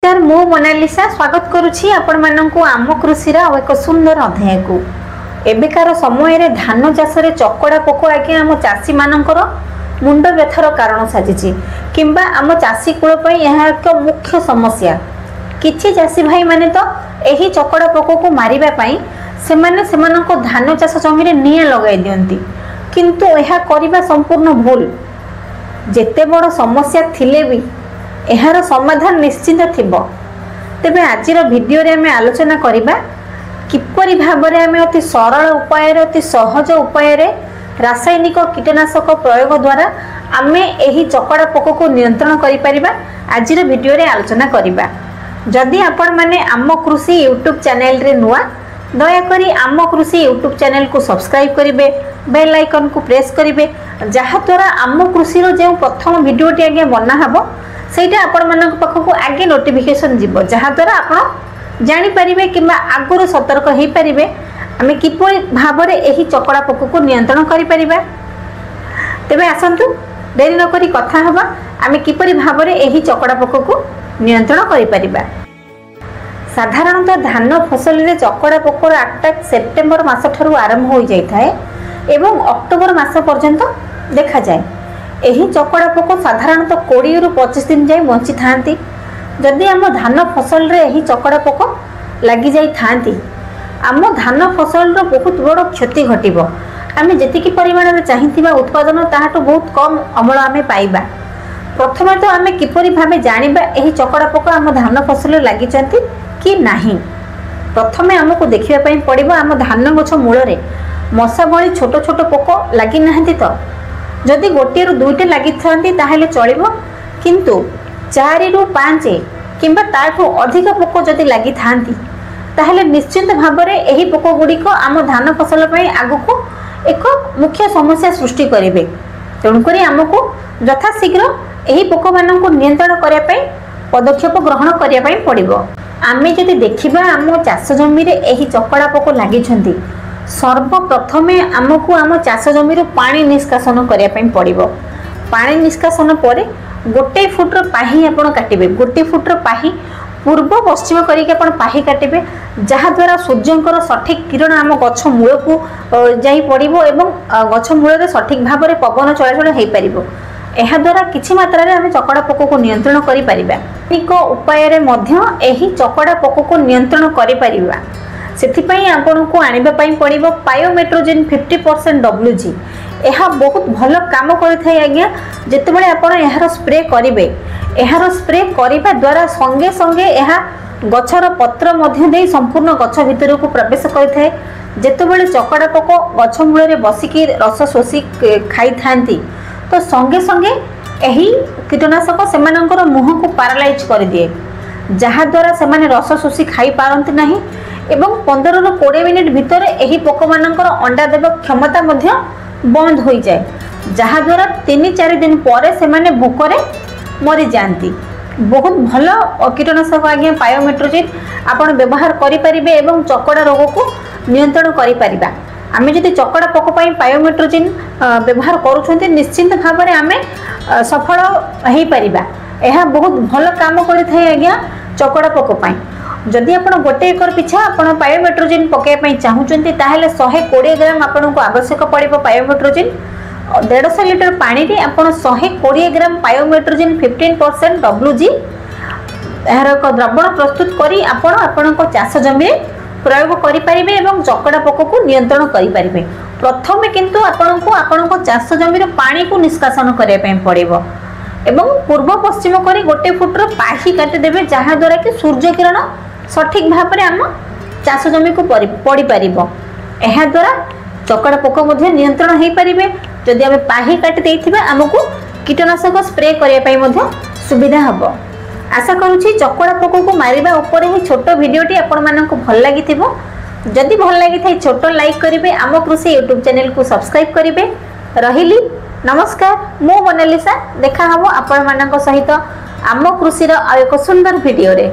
नमस्कार मु मोनालिसा स्वागत करुछि आपण माननकु आम कृषिर एक सुंदर अध्याय को एबेकार समय रे धान चाष रे चकड़ा पोक आज्ञा आम चाषी मानकर मुंड व्यथार कारण साजिछि किंबा आम चाषी कुल पई यह एक मुख्य समस्या। किछि चाषी भाई माने तो एही चकड़ा पोक को मारिबा पई सेमाने सेमानक धान चाष जमी रे निया लगाई दियंती किंतु यह करिबा संपूर्ण भूल। जेते बड़ समस्या थिले भी एहार समाधान निश्चित थिबो। तेबे आजिर वीडियो रे हमें आलोचना करिबा किपरि भाबरे हमें अति सरल उपाय रे अति सहज उपाय रे रासायनिक कीटनाशक प्रयोग द्वारा आमे एही चकड़ा पोक को नियंत्रण करि परिबा। आजिर वीडियो रे आलोचना करिबा। जदि आपण माने आम कृषि यूट्यूब चैनल रे नुआ दया करी आम कृषि यूट्यूब चैनल को सब्सक्राइब करिवे, बेल आइकन को प्रेस करिवे, जहा द्वारा आम कृषि रो जे प्रथम वीडियोटी आगे बना हबो सेटा आपण मानक पाखक आगे नोटिफिकेशन जीवो, जहा द्वारा आपण जानि परिबे किबा आगुर सतर्क हेई परिबे आमे किपरि भाबरे एही चकड़ा पोक को नियंत्रण करि परिबा। तेबे आसंतु देरी न करी कथा हबा आमे किपरि भाबरे एही चकड़ा पोक को नियंत्रण करि परिबा। साधारणतः धान फसल रे चकड़ा पोकर अटैक सेप्टेम्बर मास ठारू आरंभ हो जाय थाए एवं अक्टोबर मास पर्यंत देखा जाए। एही चकड़ा पोक साधारणतः 20 रु 25 दिन जाए बंची थांती। जदि आम धान फसल रे एही चकड़ा पोक लागि जाई थांती आम धान फसल रो बहुत बड़ क्षति घटिबो। आमे जेतिकी परिमाण रे चाहिथिबा उत्पादन ताहाटो बहुत कम अमल आमे पाइबा। प्रथमे तो आमे किपरि भाबे जानिबा एही चकड़ा पोक आम धान फसल रे लागि चंती कि नाही। प्रथमे हमको देखिबा पई पड़िबो आम धान गछ मूल रे मशा भली छोट छोट पोक लागि नाहंती। तो जदि गोटे रु दुईटे लागि थांती ताहेले चलिबो, किंतु 4 रु 5 किंबा ताठो अधिक पोक जदि लागि थांती ताहेले निश्चित भाबरे एही पोक गुडी को आम धान फसल पई आगु को एक मुख्य समस्या सृष्टि करिवे। तेणु करी हमको यथा शीघ्र एही पोक मानन को नियंत्रण करिया पई पदक्षेप ग्रहण करिया पई पड़िबो। आमे जदि देखिबा आम चाष जमी रे एही चकड़ा पोक लागि छंती सर्वप्रथमे आमको आम चाष जमी रो पानी निष्कासन करिया पई पड़िबो। पानी निष्कासन परे 1 फुट पाही आपण काटिबे। 1 फुट पाही पूर्व पश्चिम करिके आपण पाही काटिबे, जहा द्वारा सूर्यंकर सठिक किरण आम गछ मूल को जाई पड़िबो एवं गछ मूल रे सठिक भाबरे पवन चलाचल हेई परिबो। एहा द्वारा किछि मात्रा रे हम चकड़ा पोक को नियंत्रण करि परिबा। एक उपाय रे मध्य एही चकड़ा पोक को नियंत्रण करि परिबा। सेथिपई आपण को आनिबा पई पड़िबो पायोमेट्रोजिन 50% WG। एहा बहुत भलो काम करिथाय आज्ञा। जेतेबेले आपण एहार स्प्रे करिवे, एहार स्प्रे करिबा द्वारा संगे संगे एहा गछर पत्र मध्य देई संपूर्ण गछ भितर को प्रवेश करिथाय। जेतेबेले चकड़ा पोक गछ मूल रे बसिकी रस शोषी खाई थांती तो संगे संगे एही कीटनाशक सेमानकर मुह को पैरालाइज कर दिए, जहा द्वारा सेमाने रस शोषी खाई पारंती नाही एवं 15 रु 20 मिनिट भितर एही पोक मानकर अंडा देव क्षमता मध्य बंद हो जाए, जहा द्वारा 3-4 दिन पर सेमाने भोकरे मरी जाती। बहुत भलो कीटनाशक आज्ञा पायोमेट्रोजिन आपण व्यवहार करि परिबे एवं चकड़ा रोग को नियंत्रण करि परिबा। आमे जदि चकड़ा पोक पई पायोमेट्रोजिन व्यवहार करूछंती निश्चित भाबरे आमे सफल हेई परिबा। एहा बहुत भलो काम करिथाय आज्ञा चकड़ा पोक पई। जदि आपण 1 एकर पिछा आपण पायोमेट्रोजिन पके पई चाहुचंती ताहेले 120 ग्राम आपण को आवश्यक पड़िबो पायोमेट्रोजिन। 150 लिटर पानी रे आपण 120 ग्राम पायोमेट्रोजिन 15% WG एहार एक द्रवण प्रस्तुत करी आपण आपनको चाष जमी प्रयोग करि परिबे एवं चकड़ा पोक को नियंत्रण करि परिबे। प्रथमे किंतु आपनको आपनको चाष जमी रे पानी को निष्कासन करिया पई पड़िबो एवं पूर्व पश्चिम करी 1 फुट रो पाही काटि देबे, जहा द्वारा कि सूर्य किरण सठिक भाबरे आम चाष जमी को पड़ी परिबो। एहा द्वारा चकड़ा पोक मध्ये नियंत्रण हेई परिबे। जदि आमे पाही काटि देइथिबा हमकु कीटनाशक स्प्रे करिया पई मध्ये सुविधा हबो। आशा करूछि चकड़ा पोक को मारिबा ऊपर ही छोट वीडियोटी आपण माननकु भल लागिथिबो। जदि भल लागिथाय छोट लाइक करिवे, आम कृषि यूट्यूब चैनल को सब्सक्राइब करिवे। रहिली नमस्कार मु मोनालिसा। देखा हबो आपण माननक सहित आम कृषि रो एक सुंदर वीडियो रे।